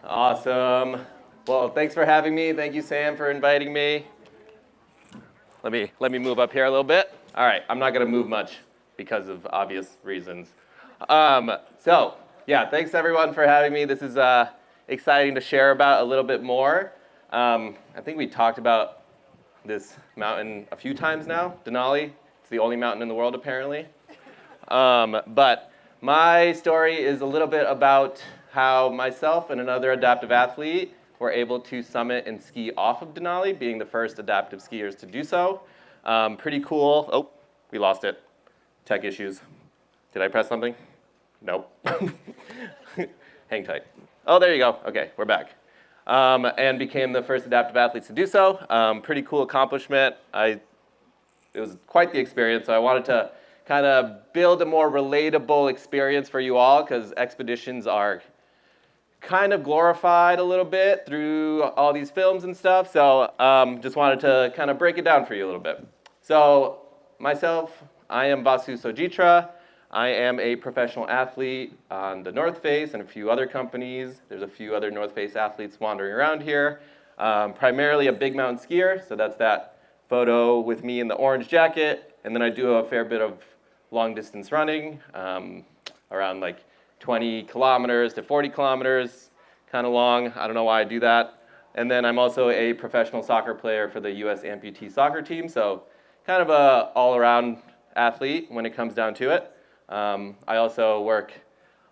Awesome. Well, thanks for having me. Thank you, Sam, for inviting me. Let me move up here a little bit. All right, I'm not going to move much because of obvious reasons. So, yeah, thanks everyone for having me. This is exciting to share about a little bit more. I think we talked about this mountain a few times now, Denali. It's the only mountain in the world, apparently. But my story is a little bit about how myself and another adaptive athlete were able to summit and ski off of Denali, being the first adaptive skiers to do so. Pretty cool. Oh, we lost it. Tech issues. Did I press something? Nope. Hang tight. Oh, there you go. Okay, we're back. And became the first adaptive athletes to do so. Pretty cool accomplishment. It was quite the experience, so I wanted to kind of build a more relatable experience for you all, because expeditions are kind of glorified a little bit through all these films and stuff, so just wanted to kind of break it down for you a little bit. So myself, I am Vasu Sojitra. I am a professional athlete on the North Face and a few other companies. There's a few other North Face athletes wandering around here. Primarily a big mountain skier, so that's that photo with me in the orange jacket, and then I do a fair bit of long distance running, around like 20 kilometers to 40 kilometers, kind of long. I don't know why I do that. And then I'm also a professional soccer player for the US amputee soccer team, so kind of a all-around athlete when it comes down to it. I also work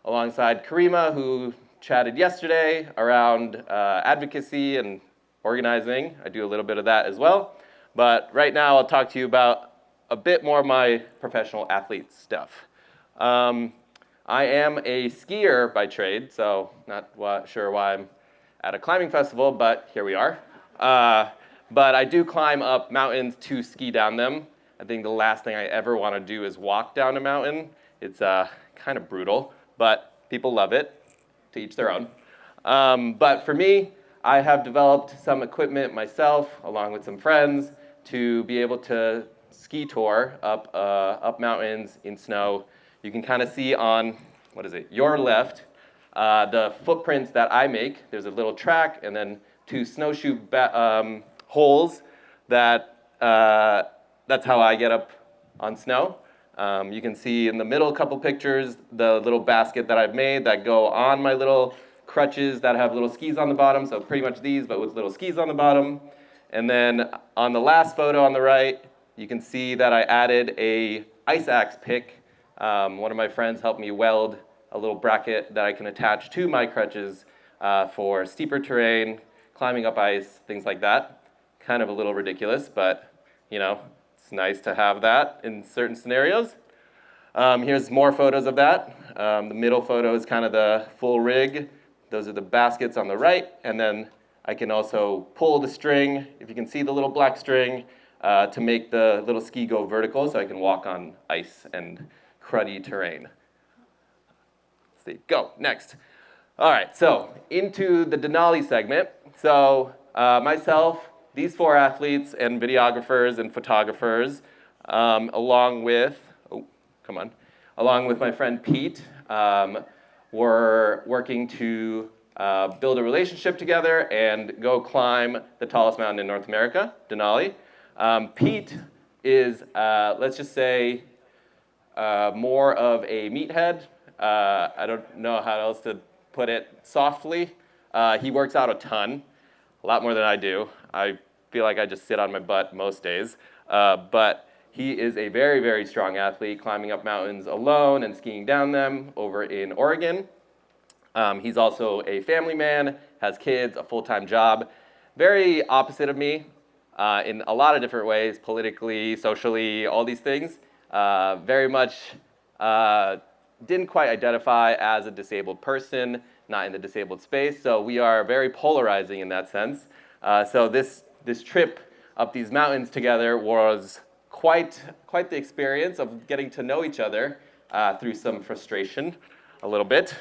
alongside Karima, who chatted yesterday, around advocacy and organizing. I do a little bit of that as well. But right now I'll talk to you about a bit more of my professional athlete stuff. I am a skier by trade, so not sure why I'm at a climbing festival, but here we are. But I do climb up mountains to ski down them. I think the last thing I ever want to do is walk down a mountain. It's kind of brutal, but people love it, to each their own. But for me, I have developed some equipment myself, along with some friends, to be able to ski tour up mountains in snow. You can kind of see on, your left, the footprints that I make. There's a little track and then two snowshoe holes that's how I get up on snow. You can see in the middle a couple pictures, the little basket that I've made that go on my little crutches that have little skis on the bottom, so pretty much these, but with little skis on the bottom. And then on the last photo on the right, you can see that I added a ice axe pick. One of my friends helped me weld a little bracket that I can attach to my crutches for steeper terrain, climbing up ice, things like that. Kind of a little ridiculous, but it's nice to have that in certain scenarios. Here's more photos of that. The middle photo is kind of the full rig. Those are the baskets on the right, and then I can also pull the string, if you can see the little black string, to make the little ski go vertical so I can walk on ice and cruddy terrain. Let's see, go, next. All right, so into the Denali segment. So myself, these four athletes and videographers and photographers, along with my friend Pete, were working to build a relationship together and go climb the tallest mountain in North America, Denali. Pete is, let's just say, more of a meathead. I don't know how else to put it softly. He works out a ton, a lot more than I do. I feel like I just sit on my butt most days. But he is a very, very strong athlete, climbing up mountains alone and skiing down them over in Oregon. He's also a family man, has kids, a full-time job. Very opposite of me in a lot of different ways, politically, socially, all these things. Very much didn't quite identify as a disabled person, not in the disabled space. So we are very polarizing in that sense. So this trip up these mountains together was quite the experience of getting to know each other through some frustration a little bit.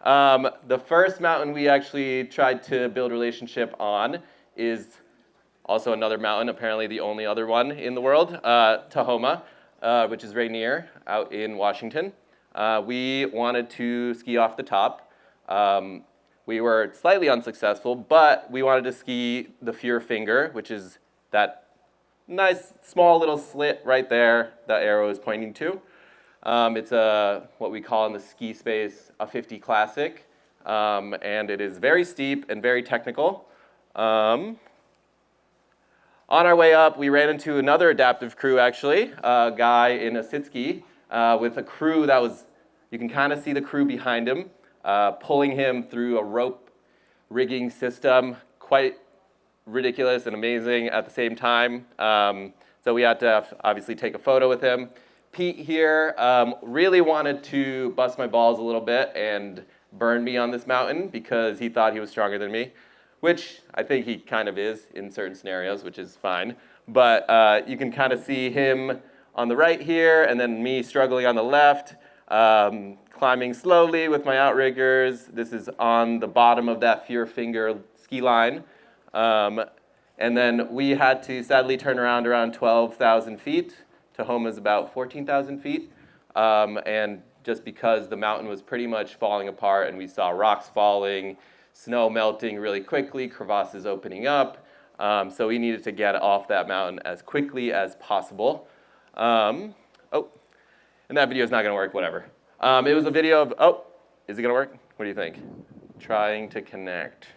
The first mountain we actually tried to build a relationship on is also another mountain, apparently the only other one in the world, Tahoma, which is Rainier out in Washington. We wanted to ski off the top. we were slightly unsuccessful, but we wanted to ski the Finger, which is that nice small little slit right there that arrow is pointing to. It's what we call in the ski space a 50 classic, and it is very steep and very technical. On our way up, we ran into another adaptive crew, actually, a guy in a sit ski with a crew that was, you can kind of see the crew behind him, pulling him through a rope rigging system, quite ridiculous and amazing at the same time. So we had to obviously take a photo with him. Pete here really wanted to bust my balls a little bit and burn me on this mountain because he thought he was stronger than me, which I think he kind of is in certain scenarios, which is fine. But you can kind of see him on the right here, and then me struggling on the left, climbing slowly with my outriggers. This is on the bottom of that Finger ski line. And then we had to sadly turn around 12,000 feet. Tahoma is about 14,000 feet. And just because the mountain was pretty much falling apart and we saw rocks falling, snow melting really quickly, crevasses opening up. So we needed to get off that mountain as quickly as possible. And that video is not going to work, whatever. It was a video of, is it going to work? What do you think? Trying to connect.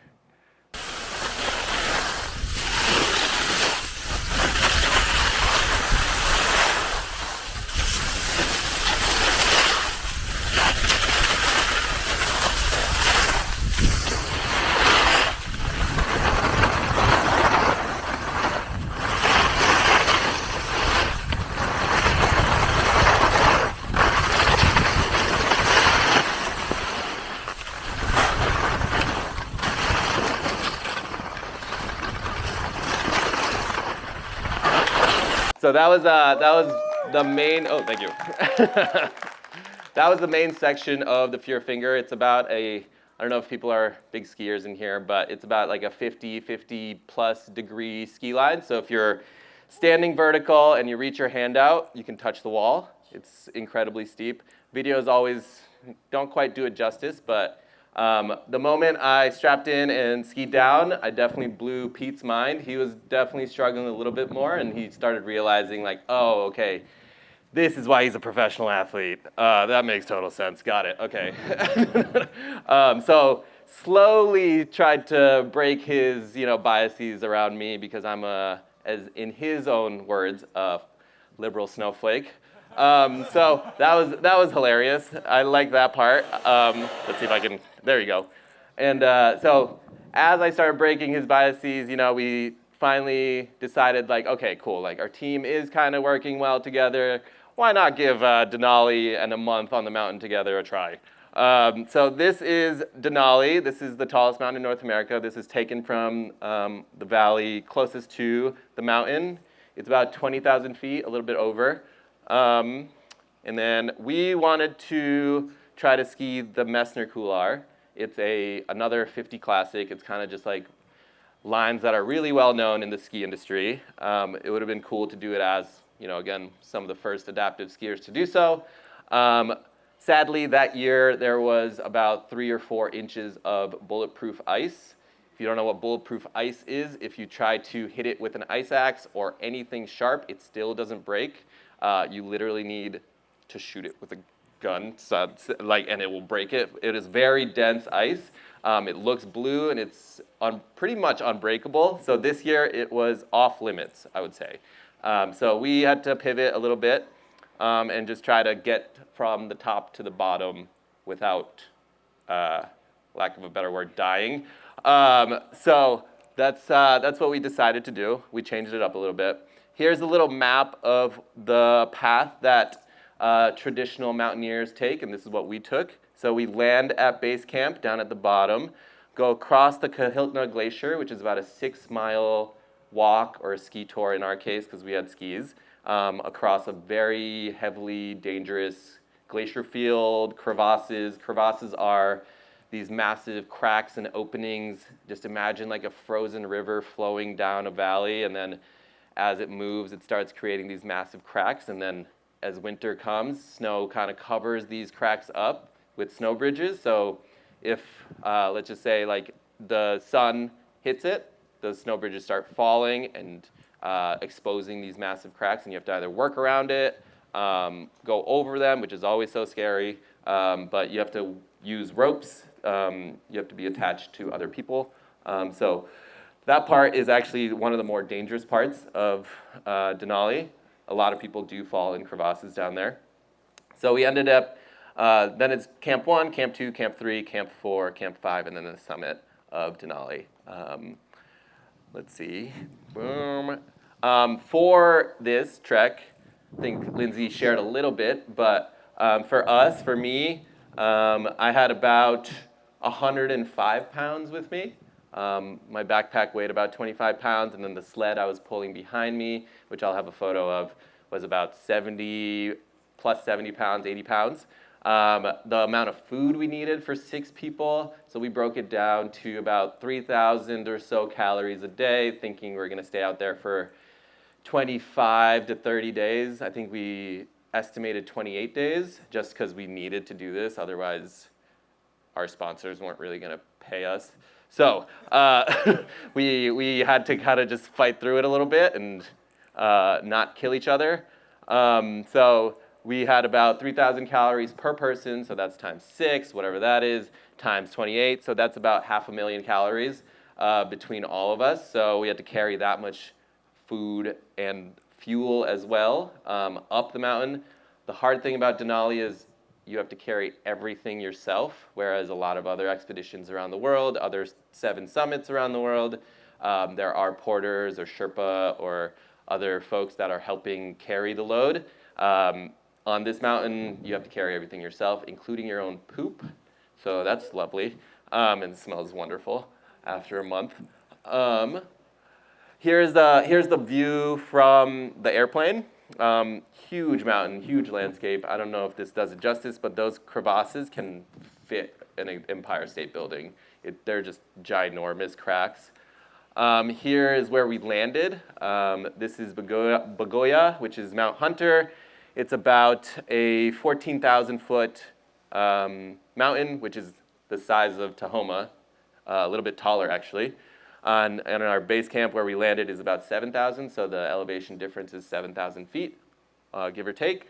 So that was the main, thank you. That was the main section of the Finger. It's about I don't know if people are big skiers in here, but it's about like a 50 plus degree ski line. So if you're standing vertical and you reach your hand out, you can touch the wall. It's incredibly steep. Videos always don't quite do it justice, but the moment I strapped in and skied down, I definitely blew Pete's mind. He was definitely struggling a little bit more, and he started realizing like, oh, okay, this is why he's a professional athlete. That makes total sense. Got it. Okay. So slowly tried to break his, biases around me because I'm as in his own words, a liberal snowflake. So that was hilarious. I like that part. Let's see if I can. There you go. And so as I started breaking his biases, we finally decided like, okay, cool. Like our team is kind of working well together. Why not give Denali and a month on the mountain together a try? So this is Denali. This is the tallest mountain in North America. This is taken from the valley closest to the mountain. It's about 20,000 feet, a little bit over. And then we wanted to try to ski the Messner Couloir. It's another 50 classic. It's kind of just like lines that are really well known in the ski industry. It would have been cool to do it as, again, some of the first adaptive skiers to do so. Sadly, that year there was about 3 or 4 inches of bulletproof ice. If you don't know what bulletproof ice is, if you try to hit it with an ice axe or anything sharp, it still doesn't break. You literally need to shoot it with a gun, and it will break it. It is very dense ice. It looks blue, and it's pretty much unbreakable. So this year it was off limits, I would say. So we had to pivot a little bit and just try to get from the top to the bottom without, lack of a better word, dying. So that's what we decided to do. We changed it up a little bit. Here's a little map of the path that traditional mountaineers take, and this is what we took. So we land at base camp down at the bottom, go across the Kahiltna Glacier, which is about a 6-mile walk, or a ski tour in our case, because we had skis, across a very heavily dangerous glacier field, crevasses. Crevasses are these massive cracks and openings. Just imagine like a frozen river flowing down a valley, and then as it moves, it starts creating these massive cracks, and then as winter comes, snow kind of covers these cracks up with snow bridges, so if, let's just say, like the sun hits it, those snow bridges start falling and exposing these massive cracks, and you have to either work around it, go over them, which is always so scary, but you have to use ropes. You have to be attached to other people. So that part is actually one of the more dangerous parts of Denali. A lot of people do fall in crevasses down there. So we ended up, then it's Camp 1, Camp 2, Camp 3, Camp 4, Camp 5, and then the summit of Denali. Let's see. Boom. For this trek, I think Lindsay shared a little bit, but for me, I had about 105 pounds with me. My backpack weighed about 25 pounds, and then the sled I was pulling behind me, which I'll have a photo of, was about 70 pounds, 80 pounds. The amount of food we needed for 6 people, so we broke it down to about 3,000 or so calories a day, thinking we're gonna stay out there for 25 to 30 days. I think we estimated 28 days just because we needed to do this, otherwise our sponsors weren't really gonna pay us. So we had to kind of just fight through it a little bit and not kill each other. So we had about 3,000 calories per person, so that's times 6, whatever that is, times 28. So that's about 500,000 calories between all of us. So we had to carry that much food and fuel as well up the mountain. The hard thing about Denali is you have to carry everything yourself, whereas a lot of other expeditions around the world, other 7 summits around the world, there are porters or Sherpa or other folks that are helping carry the load. On this mountain, you have to carry everything yourself, including your own poop. So that's lovely, and it smells wonderful after a month. Here's the view from the airplane. Huge mountain, huge landscape. I don't know if this does it justice, but those crevasses can fit an Empire State Building. They're just ginormous cracks. Here is where we landed. This is Bagoya, which is Mount Hunter. It's about a 14,000 foot mountain, which is the size of Tahoma, a little bit taller actually. And our base camp where we landed is about 7,000, so the elevation difference is 7,000 feet, give or take.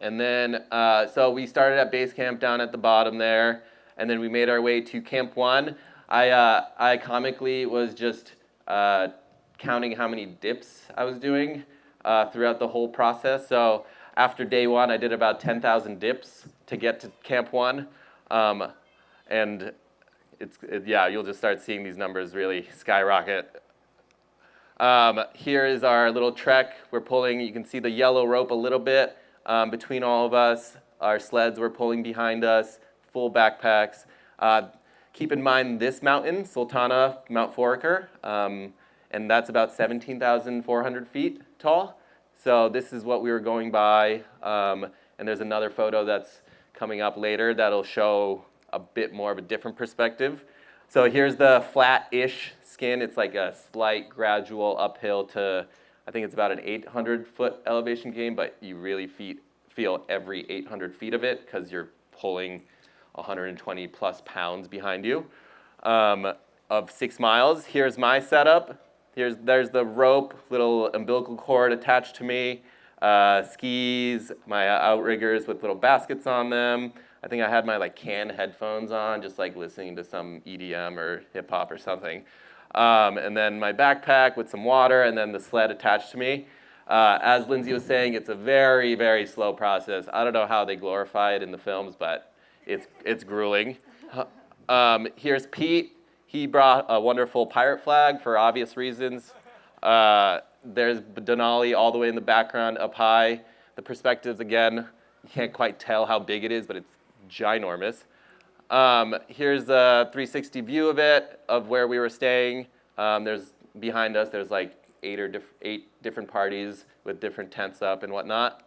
And then, so we started at base camp down at the bottom there, and then we made our way to Camp 1. I comically was just counting how many dips I was doing throughout the whole process. So after day 1, I did about 10,000 dips to get to Camp 1. And yeah, you'll just start seeing these numbers really skyrocket. Here is our little trek. We're pulling, you can see the yellow rope a little bit between all of us. Our sleds were pulling behind us, full backpacks. Keep in mind this mountain, Sultana, Mount Foraker, and that's about 17,400 feet tall. So this is what we were going by, and there's another photo that's coming up later that'll show a bit more of a different perspective. So here's the flat-ish skin. It's like a slight gradual uphill to, I think it's about an 800-foot elevation gain, but you really feel every 800 feet of it because you're pulling 120 plus pounds behind you of 6 miles. Here's my setup. There's the rope, little umbilical cord attached to me, skis, my outriggers with little baskets on them. I think I had my can headphones on, just listening to some EDM or hip hop or something. And then my backpack with some water, and then the sled attached to me. As Lindsay was saying, it's a very, very slow process. I don't know how they glorify it in the films, but it's grueling. Here's Pete. He brought a wonderful pirate flag for obvious reasons. There's Denali all the way in the background up high. The perspectives, again, you can't quite tell how big it is, but it's ginormous. Here's a 360 view of it, of where we were staying. Behind us, there's 8 different parties with different tents up and whatnot.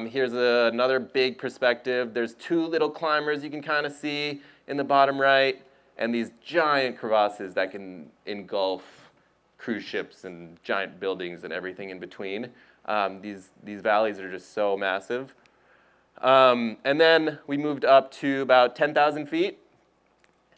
Here's another big perspective. There's 2 little climbers you can kind of see in the bottom right, and these giant crevasses that can engulf cruise ships and giant buildings and everything in between. These valleys are just so massive. And then we moved up to about 10,000 feet,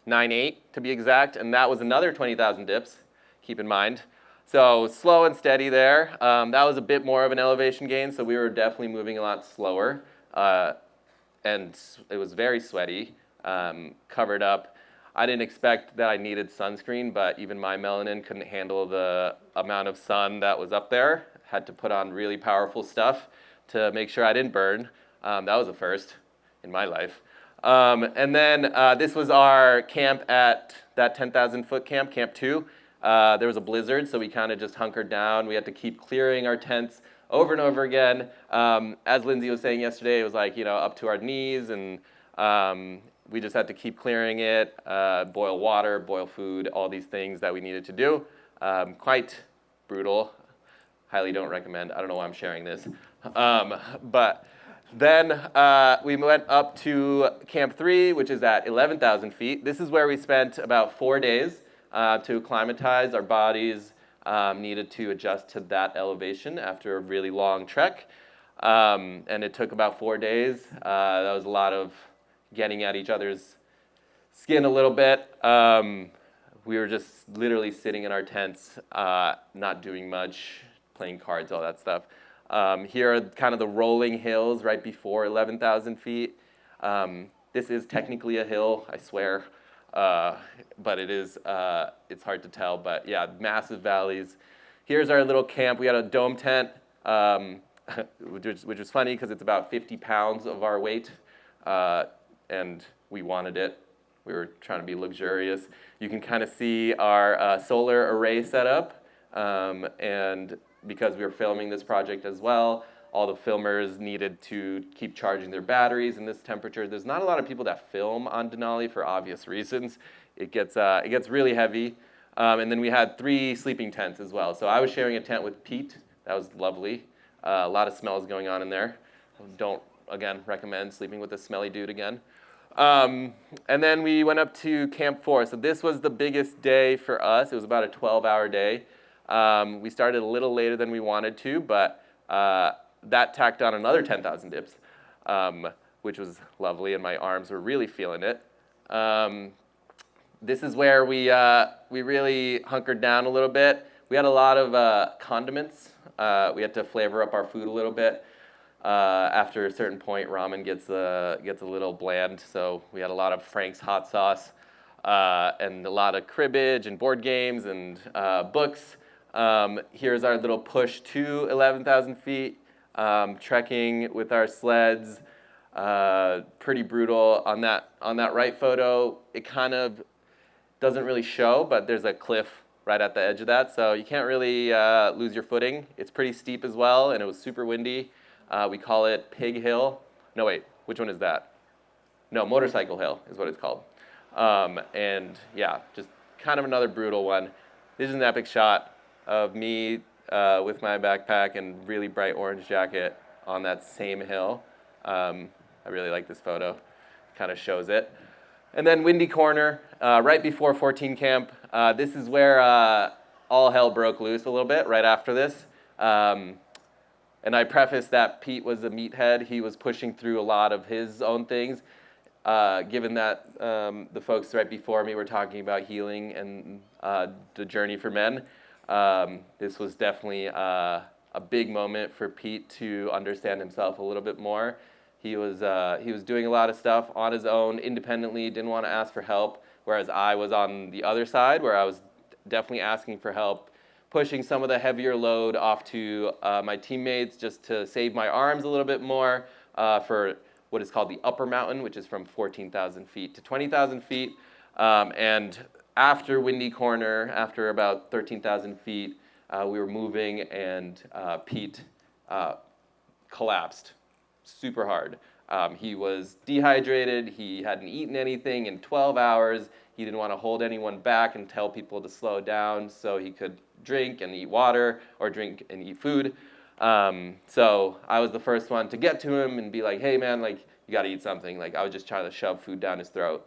9.8 to be exact, and that was another 20,000 dips, keep in mind. So slow and steady there. That was a bit more of an elevation gain, so we were definitely moving a lot slower. And it was very sweaty, covered up. I didn't expect that I needed sunscreen, but even my melanin couldn't handle the amount of sun that was up there. Had to put on really powerful stuff to make sure I didn't burn. That was a first in my life. And then this was our camp at that 10,000 foot camp, Camp 2. There was a blizzard, so we kind of just hunkered down. We had to keep clearing our tents over and over again. As Lindsay was saying yesterday, it was like, up to our knees, and we just had to keep clearing it, boil water, boil food, all these things that we needed to do. Quite brutal. Highly don't recommend. I don't know why I'm sharing this. But then we went up to Camp 3, which is at 11,000 feet. This is where we spent about 4 days to acclimatize. Our bodies needed to adjust to that elevation after a really long trek. And it took about 4 days. That was a lot of getting at each other's skin a little bit. We were just literally sitting in our tents, not doing much, playing cards, all that stuff. Here are kind of the rolling hills right before 11,000 feet. This is technically a hill, I swear, but it's hard to tell. But yeah, massive valleys. Here's our little camp. We had a dome tent, which was funny because it's about 50 pounds of our weight, and we wanted it. We were trying to be luxurious. You can kind of see our solar array setup, and because we were filming this project as well, all the filmers needed to keep charging their batteries in this temperature. There's not a lot of people that film on Denali for obvious reasons. It gets really heavy. And then we had 3 sleeping tents as well. So I was sharing a tent with Pete. That was lovely. A lot of smells going on in there. Don't, again, recommend sleeping with a smelly dude again. And then we went up to Camp 4. So this was the biggest day for us. It was about a 12-hour day. We started a little later than we wanted to, but that tacked on another 10,000 dips, which was lovely, and my arms were really feeling it. This is where we really hunkered down a little bit. We had a lot of condiments. We had to flavor up our food a little bit. After a certain point, ramen gets a little bland, so we had a lot of Frank's hot sauce and a lot of cribbage and board games and books. Here's our little push to 11,000 feet, trekking with our sleds. Pretty brutal. On that right photo, it kind of doesn't really show, but there's a cliff right at the edge of that, so you can't really lose your footing. It's pretty steep as well, and it was super windy. We call it Pig Hill. No, wait, which one is that? No, Motorcycle Hill is what it's called. And yeah, just kind of another brutal one. This is an epic shot of me with my backpack and really bright orange jacket on that same hill. I really like this photo. Kind of shows it. And then Windy Corner, right before 14 Camp. This is where all hell broke loose a little bit right after this. And I preface that Pete was a meathead. He was pushing through a lot of his own things. Given that the folks right before me were talking about healing and the journey for men, this was definitely a big moment for Pete to understand himself a little bit more. He was doing a lot of stuff on his own, independently, didn't want to ask for help, whereas I was on the other side, where I was definitely asking for help, pushing some of the heavier load off to my teammates just to save my arms a little bit more for what is called the upper mountain, which is from 14,000 feet to 20,000 feet. And after Windy Corner, after about 13,000 feet, we were moving, and Pete collapsed super hard. He was dehydrated. He hadn't eaten anything in 12 hours. He didn't want to hold anyone back and tell people to slow down so he could drink and eat water or drink and eat food. So I was the first one to get to him and be like, hey man, like, you got to eat something. Like, I was just trying to shove food down his throat.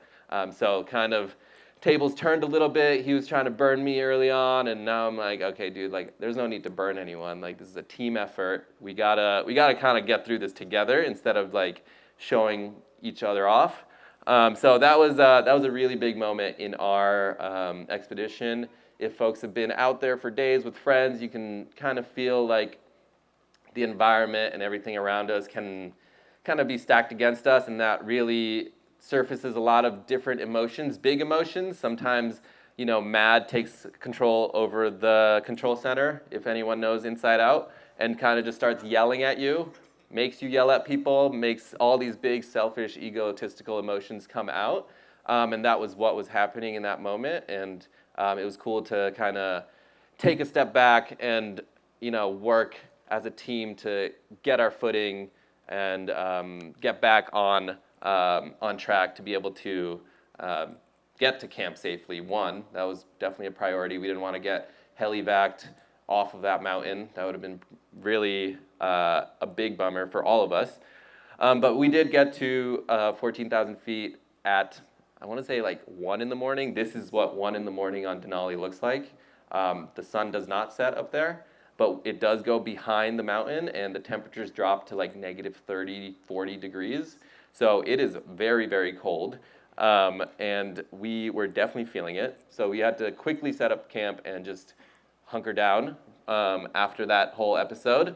So kind of tables turned a little bit. He was trying to burn me early on, and now I'm like, okay, dude, like, there's no need to burn anyone. Like, this is a team effort. We gotta kind of get through this together instead of like showing each other off. So that was a really big moment in our expedition. If folks have been out there for days with friends, you can kind of feel like the environment and everything around us can kind of be stacked against us, and that really surfaces a lot of different emotions, big emotions. Sometimes, mad takes control over the control center, if anyone knows Inside Out, and kind of just starts yelling at you, makes you yell at people, makes all these big selfish, egotistical emotions come out. And that was what was happening in that moment. And it was cool to kind of take a step back and, work as a team to get our footing and get back on track to be able to get to camp safely. One, that was definitely a priority. We didn't want to get heli-vac'd off of that mountain. That would have been really a big bummer for all of us. But we did get to 14,000 feet at, I want to say like 1 in the morning. This is what 1 in the morning on Denali looks like. The sun does not set up there, but it does go behind the mountain, and the temperatures drop to like negative 30, 40 degrees. So it is very, very cold. And we were definitely feeling it. So we had to quickly set up camp and just hunker down after that whole episode.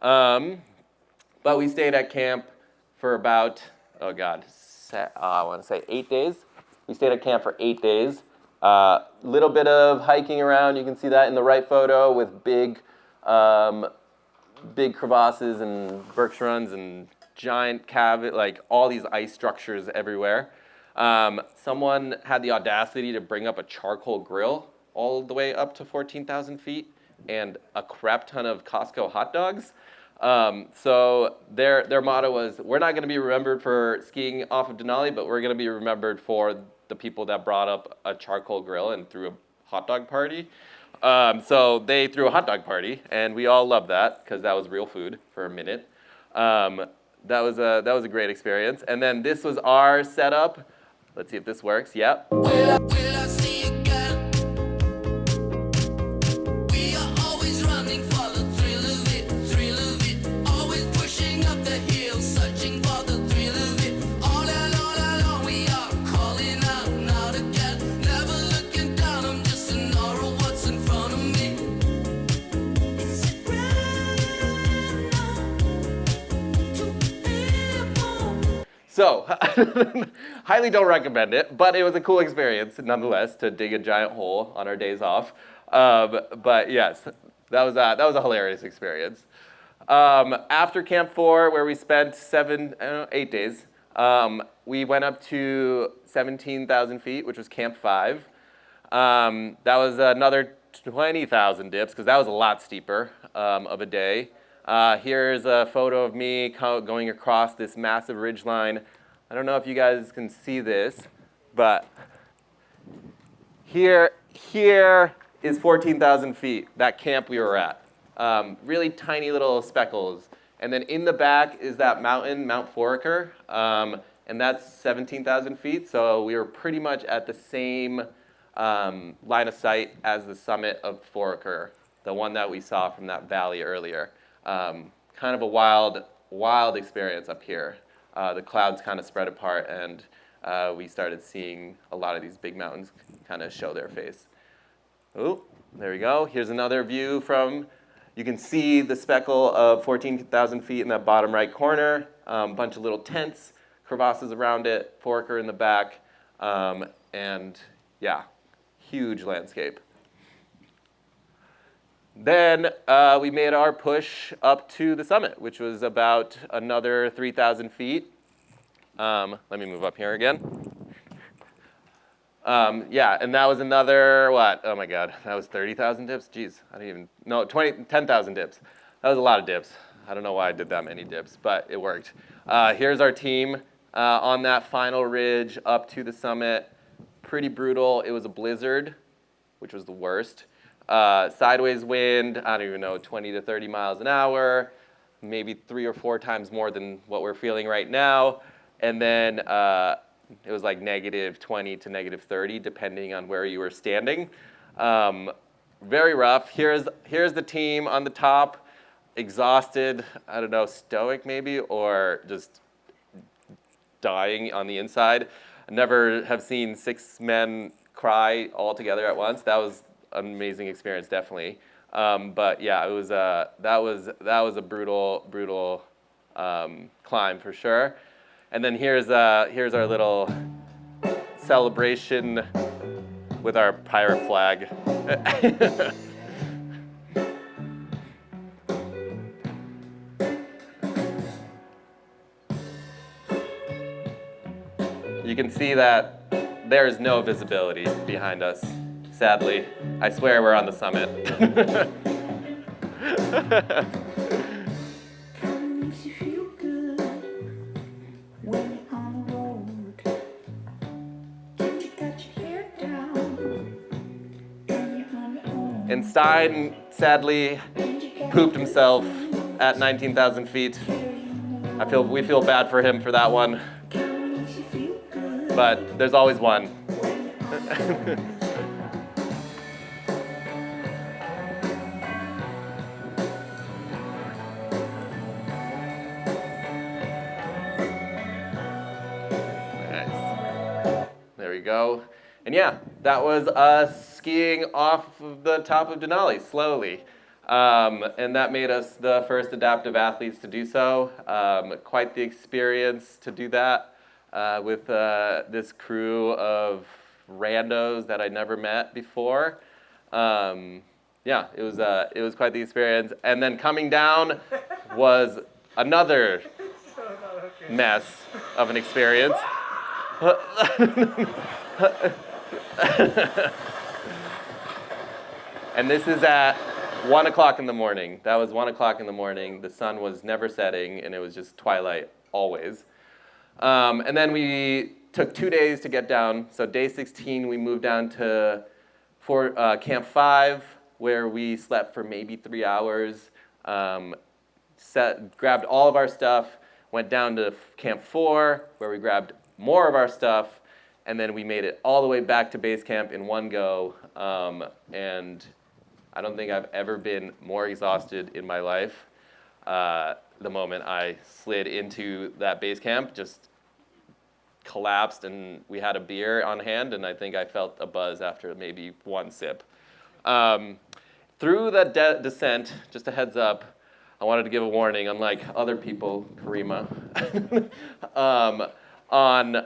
But we stayed at camp for about, I want to say 8 days. We stayed at camp for 8 days. Little bit of hiking around. You can see that in the right photo with big crevasses and bergschruns and giant like all these ice structures everywhere. Someone had the audacity to bring up a charcoal grill all the way up to 14,000 feet and a crap ton of Costco hot dogs. So their motto was, we're not going to be remembered for skiing off of Denali, but we're going to be remembered for the people that brought up a charcoal grill and threw a hot dog party. So they threw a hot dog party, and we all loved that because that was real food for a minute. That was a great experience. And then this was our setup. Let's see if this works. Yep. Will I see you again? We are always running for the thrill of it. Always pushing up the hill, searching for the thrill of it. All along we are calling out now to get. Never looking down, I'm just an aura of what's in front of me. Is it right now to be born? So, highly don't recommend it, but it was a cool experience nonetheless to dig a giant hole on our days off. But yes, that was a hilarious experience. After Camp 4, where we spent 8 days, we went up to 17,000 feet, which was Camp 5. That was another 20,000 dips, because that was a lot steeper of a day. Here's a photo of me going across this massive ridge line. I don't know if you guys can see this, but here is 14,000 feet, that camp we were at. Really tiny little speckles. And then in the back is that mountain, Mount Foraker, and that's 17,000 feet. So we were pretty much at the same line of sight as the summit of Foraker, the one that we saw from that valley earlier. Kind of a wild experience up here. The clouds kind of spread apart, and we started seeing a lot of these big mountains kind of show their face. Oh, there we go. Here's another view from, you can see the speckle of 14,000 feet in that bottom right corner. Bunch of little tents, crevasses around it, Foraker in the back, and yeah, huge landscape. Then we made our push up to the summit, which was about another 3,000 feet. Let me move up here again. Yeah, and that was another, what? Oh my God, that was 30,000 dips? Jeez, I didn't even, no, 10,000 dips. That was a lot of dips. I don't know why I did that many dips, but it worked. Here's our team on that final ridge up to the summit. Pretty brutal. It was a blizzard, which was the worst. Sideways wind, I don't even know, 20 to 30 miles an hour, maybe 3 or 4 times more than what we're feeling right now. And then it was like -20 to -30, depending on where you were standing. Very rough. Here's the team on the top, exhausted, I don't know, stoic maybe, or just dying on the inside. I never have seen 6 men cry all together at once. That was an amazing experience, definitely. But yeah, it was that was a brutal climb for sure. And then here's our little celebration with our pirate flag. You can see that there is no visibility behind us, sadly. I swear we're on the summit. Makes you feel good when you're on the road. And you got your hair down and you're on your own. And Stein sadly pooped himself at 19,000 feet. We feel bad for him for that one, Makes you feel good but there's always one. Nice. There we go. And yeah, that was us skiing off of the top of Denali slowly. And that made us the first adaptive athletes to do so. Quite the experience to do that with this crew of randos that I never met before. Yeah, it was quite the experience. And then coming down was another mess of an experience. And this is at 1 o'clock in the morning. That was 1 o'clock in the morning. The sun was never setting, and it was just twilight always. And then we took 2 days to get down. So day 16, we moved down to Camp 5, where we slept for maybe 3 hours, grabbed all of our stuff, went down to Camp 4, where we grabbed more of our stuff, and then we made it all the way back to base camp in one go. And I don't think I've ever been more exhausted in my life. The moment I slid into that base camp, just collapsed, and we had a beer on hand, and I think I felt a buzz after maybe one sip. Through that descent, just a heads up, I wanted to give a warning, unlike other people, Karima, on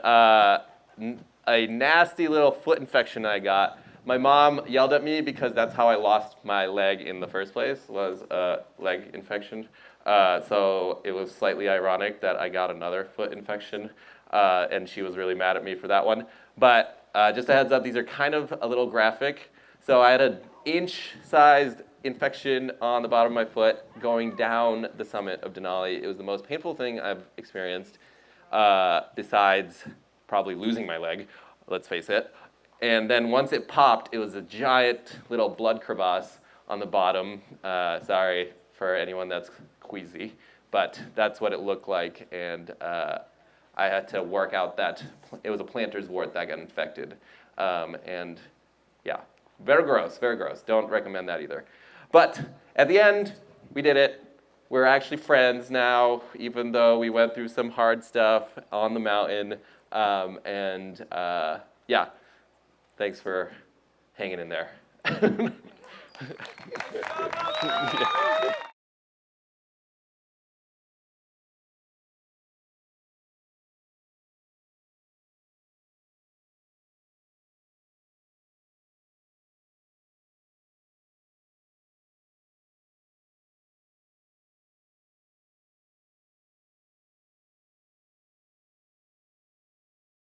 a nasty little foot infection I got. My mom yelled at me because that's how I lost my leg in the first place, was a leg infection. So it was slightly ironic that I got another foot infection, and she was really mad at me for that one. But just a heads up, these are kind of a little graphic. So I had an inch-sized infection on the bottom of my foot going down the summit of Denali. It was the most painful thing I've experienced, besides probably losing my leg, let's face it. And then once it popped, it was a giant little blood crevasse on the bottom. Sorry for anyone that's queasy, but that's what it looked like. And I had to work out that, it was a plantar's wart that got infected. And yeah, very gross, very gross. Don't recommend that either. But at the end, we did it. We're actually friends now, even though we went through some hard stuff on the mountain. Yeah, thanks for hanging in there. Yeah.